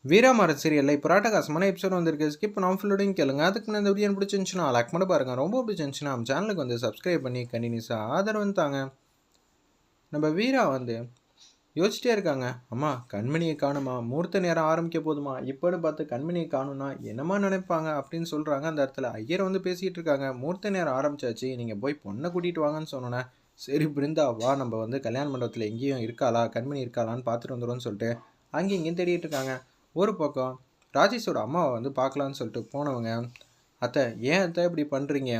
வீராமர சீரியல்ல இப்போ ராட்டகாசமான எபிசோட் வந்திருக்கு. ஸ்கிப் பண்ணாம ஃபுல்லோடையும் கேளுங்க. அதுக்கு முன்னாடி இந்த வீடியோ பிடிச்சிருந்துச்சுன்னா லைக் பண்ணி பாருங்க. ரொம்ப பிடிச்சிருந்துச்சுன்னா நம்ம சேனலுக்கு வந்து சப்ஸ்கிரைப் பண்ணி கண்டினியூஸாக ஆதரவு தாங்க. நம்ம வீரா வந்து யோசிச்சிட்டே இருக்காங்க. அம்மா கண்மணியை காணுமா, முகூர்த்த நேரம் ஆரம்பிக்க போதுமா, இப்போன்னு பார்த்து கண்மணியை காணும்னா என்னம்மா நினைப்பாங்க அப்படின்னு சொல்கிறாங்க. அந்த இடத்துல ஐயர் வந்து பேசிகிட்டு இருக்காங்க. முகூர்த்த நேரம் ஆரம்பிச்சாச்சு, நீங்கள் போய் பொண்ணை கூட்டிகிட்டு வாங்கன்னு சொன்னோன்னே, சரி பிருந்தா வா, நம்ம வந்து கல்யாண மண்டபத்தில் எங்கேயும் இருக்காளா, கண்மணி இருக்காளான்னு பார்த்துட்டு வந்துடும்னு சொல்லிட்டு அங்கேயும் இங்கேயும் தேடிட்டு இருக்காங்க. ஒரு பக்கம் ராஜேஷோட அம்மாவை வந்து பார்க்கலான்னு சொல்லிட்டு போனவங்க, அத்தை ஏன் அத்தை இப்படி பண்ணுறீங்க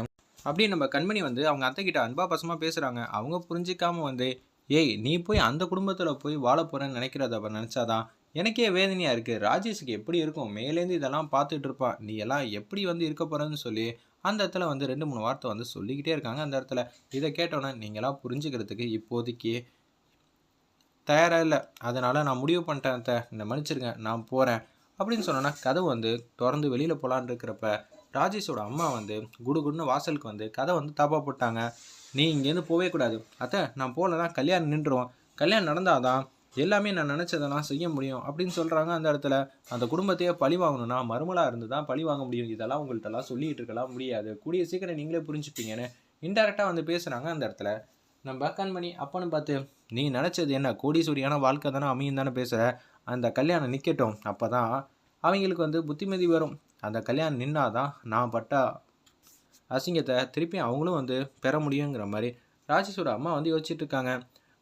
அப்படின்னு நம்ம கண்மணி வந்து அவங்க அத்தைக்கிட்ட அன்பா பசமாக பேசுகிறாங்க. அவங்க புரிஞ்சிக்காம வந்து, ஏய் நீ போய் அந்த குடும்பத்தில் போய் வாழ போகிறேன்னு நினைக்கிறத அவர் நினச்சாதான் எனக்கே வேதனையாக இருக்குது. ராஜேஷுக்கு எப்படி இருக்கும், மேலேருந்து இதெல்லாம் பார்த்துட்டு இருப்பான், நீ எல்லாம் எப்படி வந்து இருக்க போகிறேன்னு சொல்லி அந்த இடத்துல வந்து 2-3 வார்த்தை வந்து சொல்லிக்கிட்டே இருக்காங்க. அந்த இடத்துல இதை கேட்டோன்னே, நீங்களாம் புரிஞ்சுக்கிறதுக்கு இப்போதைக்கு தயாராக இல்லை, அதனால் நான் முடிவு பண்ணிட்டேன் அத்தை, என்னை மன்னிச்சிருங்க, நான் போகிறேன் அப்படின்னு சொன்னோன்னா, கதவு வந்து திறந்து வெளியில் போகலான்னு இருக்கிறப்ப ராஜேஷோட அம்மா வந்து குடுகுடுன்னு வாசலுக்கு வந்து கதை வந்து தாப்பா போட்டாங்க. நீ இங்கேருந்து போவே கூடாது அத்தை, நான் போகலன்னா கல்யாணம் நின்றுவோம், கல்யாணம் நடந்தாதான் எல்லாமே நான் நினச்சதெல்லாம் செய்ய முடியும் அப்படின்னு சொல்கிறாங்க. அந்த இடத்துல அந்த குடும்பத்தையே பழி வாங்கணும்னா மருமலாக இருந்து தான் பழி வாங்க முடியும், இதெல்லாம் உங்கள்கிட்டலாம் சொல்லிகிட்டு இருக்கலாம் முடியாது, கூடிய சீக்கிரம் நீங்களே புரிஞ்சுப்பீங்கன்னு இன்டெரக்டாக வந்து பேசுகிறாங்க. அந்த இடத்துல நம்ம கண்மணி அப்பன்னு பார்த்து, நீ நினச்சது என்ன, கோடீஸ்வரியான வாழ்க்கை தானே அமையும் தானே பேசுகிற, அந்த கல்யாணம் நிற்கட்டும், அப்போ தான் அவங்களுக்கு வந்து புத்திமதி வரும், அந்த கல்யாணம் நின்னாதான் நான் பட்டா அசிங்கத்தை திருப்பி அவங்களும் வந்து பெற முடியுங்கிற மாதிரி ராஜேஷோட அம்மா வந்து யோசிச்சுட்டு இருக்காங்க.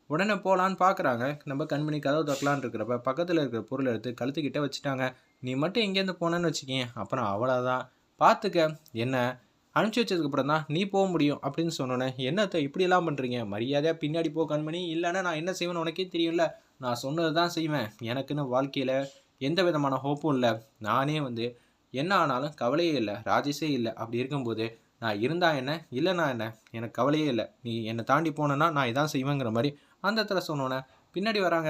உடனே போகலான்னு பார்க்குறாங்க. நம்ம கண்மணி கதவு தட்டலான்னு இருக்கிறப்ப பக்கத்தில் இருக்கிற பொருளை எடுத்து கழுத்துக்கிட்டே வச்சுட்டாங்க. நீ மட்டும் எங்கேருந்து போனேன்னு வச்சுக்கேன், அப்புறம் அவ்வளோதான், பார்த்துக்க, என்ன அனுப்பிச்சி வச்சதுக்கப்புறம் தான் நீ போக முடியும் அப்படின்னு சொன்னோன்னே, என்னத்தை இப்படியெல்லாம் பண்ணுறீங்க, மரியாதையாக பின்னாடி போ கண்மணி, இல்லைன்னா நான் என்ன செய்வேன்னு உனக்கே தெரியும்ல, நான் சொன்னது தான் செய்வேன், எனக்குன்னு வாழ்க்கையில் எந்த விதமான ஹோப்பும் இல்லை, நானே வந்து என்ன ஆனாலும் கவலையே இல்லை, ராஜேஷே இல்லை, அப்படி இருக்கும்போது நான் இருந்தா என்ன இல்லைனா என்ன, எனக்கு கவலையே இல்லை, நீ என்னை தாண்டி போனேன்னா நான் இதான் செய்வேங்கிற மாதிரி அந்த இடத்துல சொன்னோன்னே பின்னாடி வராங்க.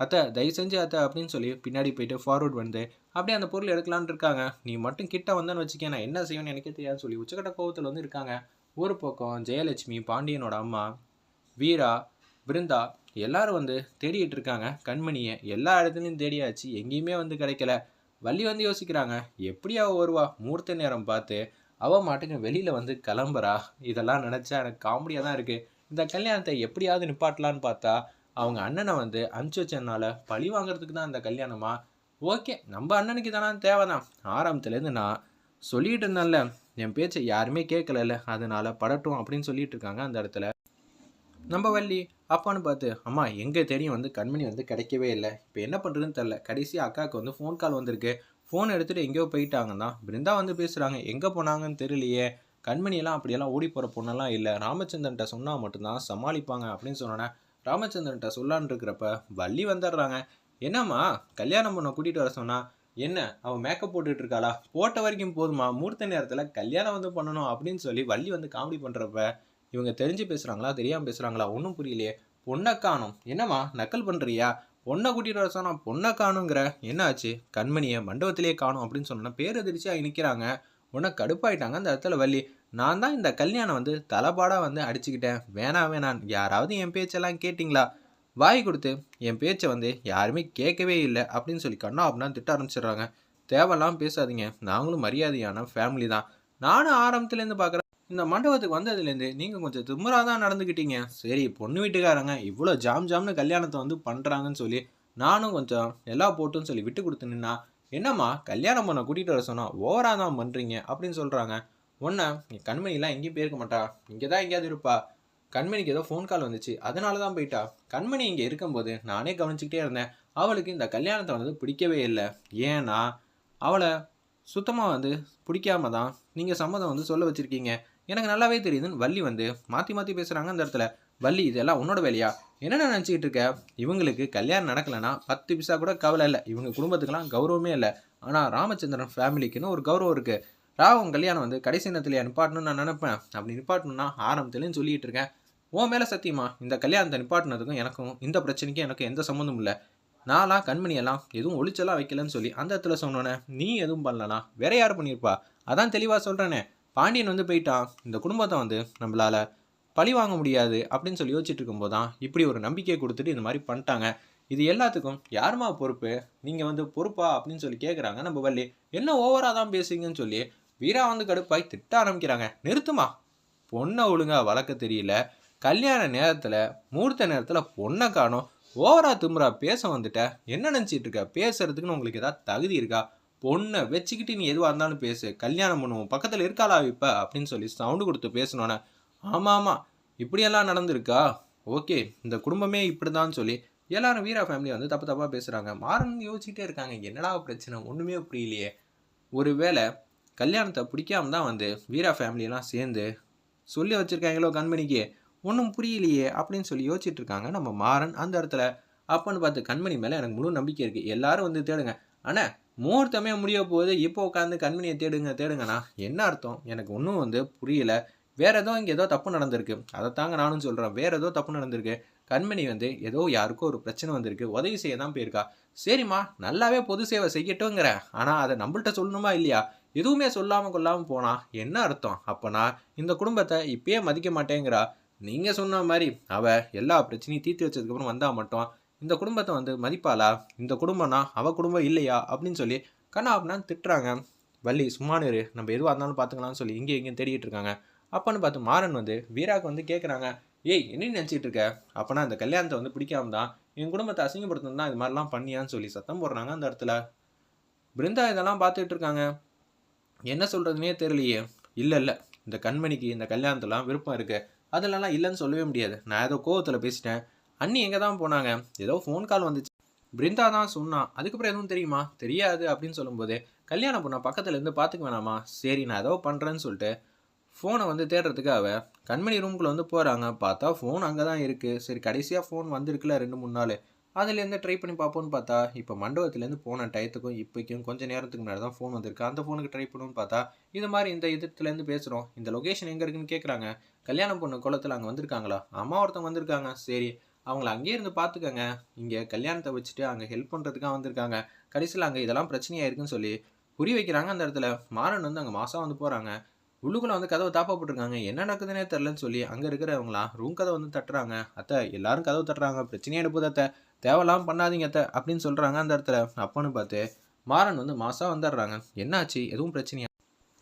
அத்தை தயவு செஞ்சு அத்தை அப்படின்னு சொல்லி பின்னாடி போயிட்டு ஃபார்வர்ட் வந்து அப்படியே அந்த பொருள் எடுக்கலான்னு இருக்காங்க. நீ மட்டும் கிட்ட வந்தேன்னு வச்சுக்கேன், நான் என்ன செய்வேன்னு எனக்கே தெரியாதுன்னு சொல்லி உச்சக்கட்ட கோவத்தில் வந்து இருக்காங்க. ஒரு பக்கம் ஜெயலட்சுமி, பாண்டியனோட அம்மா, வீரா, பிருந்தா எல்லாரும் வந்து தேடிட்டு இருக்காங்க கண்மணியை. எல்லா இடத்துலையும் தேடியாச்சு, எங்கேயுமே வந்து கிடைக்கல. வள்ளி வந்து யோசிக்கிறாங்க, எப்படி அவள் வருவா, முகூர்த்த நேரம் பார்த்து அவள் மாட்டுக்கு வெளியில் வந்து கிளம்புறா, இதெல்லாம் நினச்சா எனக்கு காமெடியாக தான் இருக்குது. இந்த கல்யாணத்தை எப்படியாவது நிப்பாட்டலான்னு பார்த்தா அவங்க அண்ணனை வந்து அனுப்பிச்சி வச்சதுனால பழி வாங்குறதுக்கு தான் அந்த கல்யாணமா, ஓகே நம்ம அண்ணனுக்கு இதெல்லாம் தேவைதான், ஆரம்பத்துலேருந்து நான் சொல்லிட்டு இருந்தேன்ல, என் பேச்சை யாருமே கேட்கல, அதனால படட்டும் அப்படின்னு சொல்லிட்டு இருக்காங்க. அந்த இடத்துல நம்ம வள்ளி அப்பான்னு பார்த்து, அம்மா எங்கே தேடியும் வந்து கண்மணி வந்து கிடைக்கவே இல்லை, இப்போ என்ன பண்ணுறதுன்னு தெரில, கடைசி அக்காவுக்கு வந்து ஃபோன் கால் வந்திருக்கு, ஃபோன் எடுத்துகிட்டு எங்கேயோ போயிட்டாங்கன்னா பிருந்தா வந்து பேசுகிறாங்க, எங்கே போனாங்கன்னு தெரியலையே, கண்மணியெல்லாம் அப்படியெல்லாம் ஓடி போகிற பொண்ணெல்லாம் இல்லை, ராமச்சந்திரன்ட்ட சொன்னால் மட்டும்தான் சமாளிப்பாங்க அப்படின்னு சொன்னோன்னே ராமச்சந்திரன்ட்ட சொல்லான்னு இருக்கிறப்ப வள்ளி வந்துடுறாங்க. என்னம்மா கல்யாணம் பண்ண கூட்டிகிட்டு வர சொன்னா, என்ன அவன் மேக்கப் போட்டுட்டு இருக்காளா, போட்ட வரைக்கும் போதுமா, முகூர்த்த நேரத்தில் கல்யாணம் வந்து பண்ணணும் அப்படின்னு சொல்லி வள்ளி வந்து காமெடி பண்ணுறப்ப இவங்க தெரிஞ்சு பேசுகிறாங்களா தெரியாமல் பேசுகிறாங்களா ஒன்றும் புரியலையே. பொண்ணை காணும், என்னம்மா நக்கல் பண்ணுறியா, பொண்ணை கூட்டிகிட்டு வர சொன்னா பொண்ணை காணுங்கிற, என்ன ஆச்சு, கண்மணியை மண்டபத்திலே காணும் அப்படின்னு சொன்னா பேர் எதிர்ச்சியாக நிற்கிறாங்க. உன்னை கடுப்பாயிட்டாங்க அந்த இடத்துல வள்ளி. நான் தான் இந்த கல்யாணம் வந்து தலைப்பாடாக வந்து அடிச்சுக்கிட்டேன், வேணாம் யாராவது என் பேச்செல்லாம் கேட்டிங்களா, வாய் கொடுத்து என் பேச்சை வந்து யாருமே கேட்கவே இல்லை அப்படின்னு சொல்லி கண்ணா அப்படின்னா திட்ட ஆரம்பிச்சிடுறாங்க. தேவையெல்லாம் பேசாதீங்க, நாங்களும் மரியாதையான ஃபேமிலி தான், நானும் ஆரம்பத்துலேருந்து பார்க்குறேன், இந்த மண்டபத்துக்கு வந்ததுலேருந்து நீங்கள் கொஞ்சம் திமிராக தான் நடந்துக்கிட்டீங்க, சரி பொண்ணு வீட்டுக்காரங்க இவ்வளோ ஜாம்னு கல்யாணத்தை வந்து பண்ணுறாங்கன்னு சொல்லி நானும் கொஞ்சம் எல்லா போட்டுன்னு சொல்லி விட்டு கொடுத்து நின்னா, என்னம்மா கல்யாணம் பண்ண கூட்டிகிட்டு வர சொன்னால் ஓவராக தான் பண்ணுறீங்க அப்படின்னு சொல்கிறாங்க. ஒன்று கண்மணிலாம் எங்கேயும் போயிருக்க மாட்டா, இங்கே தான் எங்கேயாவது இருப்பா, கண்மணிக்கு ஏதோ ஃபோன் கால் வந்துச்சு அதனால தான் போயிட்டா, கண்மணி இங்கே இருக்கும்போது நானே கவனிச்சுக்கிட்டே இருந்தேன், அவளுக்கு இந்த கல்யாணத்தை வந்து பிடிக்கவே இல்லை, ஏன்னா அவளை சுத்தமாக வந்து பிடிக்காம தான் நீங்கள் சம்மதம் வந்து சொல்ல வச்சுருக்கீங்க, எனக்கு நல்லாவே தெரியுதுன்னு வள்ளி வந்து மாற்றி மாற்றி பேசுகிறாங்க. அந்த இடத்துல வள்ளி இதெல்லாம் உன்னோட வேலையா, என்னென்ன நினச்சிக்கிட்டு இருக்க, இவங்களுக்கு கல்யாணம் நடக்கலைன்னா 10 பைசா கூட கவலை இல்லை, இவங்க குடும்பத்துக்கெல்லாம் கௌரவமே இல்லை, ஆனால் ராமச்சந்திரன் ஃபேமிலிக்குன்னு ஒரு கௌரவம் இருக்குது, ராவன் கல்யாணம் வந்து கடைசி நேரத்தில் நிப்பாட்டணும்னு நான் நினைப்பேன், அப்படி நிப்பாட்டணும்னா ஆரம்பத்துலேயும் சொல்லிகிட்டு இருக்கேன், உன் மேலே சத்தியமா இந்த கல்யாணத்தை நிப்பாட்டினதுக்கும் எனக்கும் இந்த பிரச்சனைக்கும் எனக்கு எந்த சம்மந்தமும் இல்லை, நான்லாம் கண்மணியெல்லாம் எதுவும் ஒளிச்செல்லாம் வைக்கலன்னு சொல்லி அந்த இடத்துல சொன்னோன்னே, நீ எதுவும் பண்ணலனா வேற யார் பண்ணியிருப்பா, அதான் தெளிவாக சொல்கிறேனே, பாண்டியன் வந்து போயிட்டான், இந்த குடும்பத்தை வந்து நம்மளால் பழி வாங்க முடியாது அப்படின்னு சொல்லி யோசிச்சுட்டு இருக்கும்போது தான் இப்படி ஒரு நம்பிக்கையை கொடுத்துட்டு இந்த மாதிரி பண்ணிட்டாங்க. இது எல்லாத்துக்கும் யாரும்மா பொறுப்பு? நீங்க வந்து பொறுப்பா? அப்படின்னு சொல்லி கேட்குறாங்க நம்ம வள்ளி. என்ன ஓவரா தான் பேசுறீங்கன்னு சொல்லி வீரா வந்து கடுப்பாய் திட்ட ஆரம்பிக்கிறாங்க. நிறுத்துமா! பொண்ண ஒழுங்கா வளர்க்க தெரியல. கல்யாண நேரத்துல, முகூர்த்த நேரத்துல பொண்ண காணோம். ஓவரா திமிரா பேச வந்துட்ட. என்ன நினைச்சிட்டு இருக்க? பேசுறதுக்குன்னு உங்களுக்கு ஏதாவது தகுதி இருக்கா? பொண்ண வச்சுக்கிட்டு நீ எதுவா இருந்தாலும் பேசு. கல்யாணம் பண்ணுவோம். பக்கத்துல இருக்காளா இப்ப? அப்படின்னு சொல்லி சவுண்ட் குடுத்து பேசினோனே, ஆமாமா. இப்படியெல்லாம் நடந்திருக்கா? ஓகே. இந்த குடும்பமே இப்படிதான்னு சொல்லி எல்லாரும் வீரா ஃபேமிலிய வந்து தப்பு தப்பா பேசுறாங்க. மாறன் யோசிச்சுட்டே இருக்காங்க. என்னடா பிரச்சனை? ஒண்ணுமே புரியலையே. ஒருவேள கல்யாணத்த பிடிக்காம தான் வந்து வீரா ஃபேமிலியெல்லாம் சேர்ந்து சொல்லி வச்சிருக்காங்களோ கண்மணிக்கு. ஒண்ணும் புரியலையே! அப்படின்னு சொல்லி யோசிச்சுட்டு இருக்காங்க நம்ம மாறன் அந்த இடத்துல. அப்பன்னு பார்த்து கண்மணி மேல எனக்கு முழு நம்பிக்கை இருக்கு. எல்லாரும் வந்து தேடுங்க. அண்ணே முகூர்த்தமே முடிய போகுது. இப்போ உட்காந்து கண்மணிய தேடுங்க தேடுங்கன்னா, என்ன அர்த்தம்? எனக்கு ஒண்ணும் வந்து புரியல. வேற ஏதோ இங்க ஏதோ தப்பு நடந்திருக்கு. அதத்தாங்க நானும் சொல்றேன். வேற ஏதோ தப்பு நடந்திருக்கு. கண்மணி வந்து ஏதோ யாருக்கோ ஒரு பிரச்சனை வந்திருக்கு. உதவி செய்ய தான் போயிருக்கா. சரிம்மா, நல்லாவே பொது சேவை செய்யட்டும்ங்கிறேன். ஆனா அத நம்மள்ட்ட சொல்லணுமா இல்லையா? எதுவுமே சொல்லாம கொள்ளாம போனா என்ன அர்த்தம்? அப்பன்னா இந்த குடும்பத்த இப்பயே மதிக்க மாட்டேங்கிறா. நீங்க சொன்ன மாரி அவ எல்லா பிரச்சனையும் தீர்த்து வச்சதுக்கப்புறம் வந்தா மட்டும் இந்த குடும்பத்த வந்து மதிப்பாளா? இந்த குடும்பம்னா அவ குடும்பம் இல்லையா? அப்படின்னு சொல்லி கன்னாபின்னான்னு திட்டுறாங்க. வள்ளி சும்மானு இரு. நம்ம எதுவா இருந்தாலும் பார்த்துக்கலாம்னு சொல்லி இங்கேயும் இங்கேயும் தேடிட்டு இருக்காங்க. அப்பன்னு பார்த்து மாறன் வந்து வீராக்கு வந்து கேட்குறாங்க. ஏய் என்ன நினச்சிட்டு இருக்க? அப்பனா இந்த கல்யாணத்த வந்து பிடிக்காம தான் என் குடும்பத்த அசிங்கப்படுத்தணும் தான் இது மாதிரிலாம் பண்ணியான்னு சொல்லி சத்தம் போடுறாங்க அந்த இடத்துல. பிருந்தா இதெல்லாம் பார்த்துட்டு இருக்காங்க. என்ன சொல்றதுன்னே தெரியலையே! இல்ல, இல்ல. இந்த கண்மணிக்கு இந்த கல்யாணத்துலலாம் விருப்பம் இருக்கு. அதுலலாம் இல்லன்னு சொல்லவே முடியாது. நான் ஏதோ கோவத்துல பேசிட்டேன். அண்ணி எங்க தான் போனாங்க? ஏதோ ஃபோன் கால் வந்துச்சு. பிருந்தா தான் சொன்னா. அதுக்கப்புறம் எதுவும் தெரியுமா? தெரியாது அப்படின்னு சொல்லும்போது, கல்யாண பொண்ண பக்கத்துல இருந்து பார்த்துக்க வேணாமா? சரி நான் ஏதோ பண்றேன்னு சொல்லிட்டு, ஃபோன வந்து தேடுறதுக்கு அவ கண்மணி ரூம்குள்ள வந்து போறாங்க. பார்த்தா ஃபோன் அங்க தான் இருக்கு. சரி கடைசியா ஃபோன் வந்திருக்குல்ல 2, 3 நாளு. அதுலேருந்து ட்ரை பண்ணி பார்ப்போம்ன்னு பார்த்தா, இப்போ மண்டபத்துலேருந்து போன டயத்துக்கும் இப்போக்கும் கொஞ்சம் நேரத்துக்கு முன்னாடி தான் ஃபோன் வந்திருக்கு. அந்த ஃபோனுக்கு ட்ரை பண்ணுவோம்ன்னு பார்த்தா, இது மாரி இந்த இதுலேருந்து பேசுறோம். இந்த லொகேஷன் எங்க இருக்குன்னு கேட்குறாங்க. கல்யாண பொண்ணு குளத்துல அங்க வந்திருக்காங்களா? அம்மா ஒருத்தவங்க வந்திருக்காங்க. சரி, அவங்கள அங்கேயே இருந்து பார்த்துக்கங்க. இங்க கல்யாணத்த வச்சுட்டு அங்க ஹெல்ப் பண்றதுக்காக வந்திருக்காங்க. கடைசியில அங்க இதெல்லாம் பிரச்சனையா இருக்குன்னு சொல்லி புரிய வைக்கிறாங்க அந்த இடத்துல. மாறன் வந்து அங்க மாசா வந்து போறாங்க. உள்ளுக்குள்ள வந்து கதவ தாப்பா போட்டுருக்காங்க. என்ன நடக்குதுன்னே தெரியலன்னு சொல்லி அங்க இருக்கிறவங்கலாம் ரூம் கதவ வந்து தட்டுறாங்க. "அத்த எல்லாரும் கதவு தட்டுறாங்க. பிரச்சனையா எழுப்புது அத்த. தேவையில்லாம பண்ணாதீங்க அத்த" அப்படின்னு சொல்றாங்க அந்த இடத்துல. அப்பன்னு பார்த்து மாறன் வந்து மாசா வந்துடுறாங்க. "என்னாச்சு? எதுவும் பிரச்சனையா?"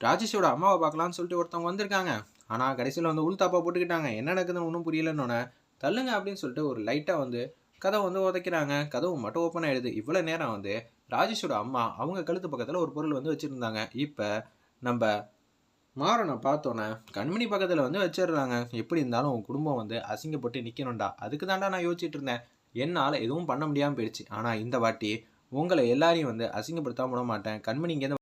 ராஜேஷோட அம்மாவ பார்க்கலான்னு சொல்லிட்டு ஒருத்தவங்க வந்திருக்காங்க. ஆனா கடைசியில வந்து உள் தாப்பா போட்டுக்கிட்டாங்க. என்ன நடக்குதுன்னு ஒண்ணும் புரியலன்னோனே, "தள்ளுங்க" அப்படின்னு சொல்லிட்டு ஒரு லைட்டா வந்து கதவ வந்து உதைக்கிறாங்க. கதவு மட்டும் ஓப்பன் ஆயிடுது. இவ்வளவு நேரம் வந்து ராஜேஷோட அம்மா அவங்க கழுத்து பக்கத்துல ஒரு பொருள் வந்து வச்சிருந்தாங்க. இப்ப நம்ப மாறன பார்த்தோன்னே, கண்மணி பக்கத்துல வந்து வச்சிடுறாங்க. எப்படி இருந்தாலும் உன் குடும்பம் வந்து அசிங்கப்பட்டு நிக்கணும்டா. அதுக்கு தான்டா நான் யோசிச்சுட்டு இருந்தேன். என்னால எதுவும் பண்ண முடியாம போயிடுச்சு. ஆனா இந்த வாட்டி உங்கள எல்லாரையும் வந்து அசிங்கப்படுத்தாம விட மாட்டேன். கண்மணி இங்கேருந்து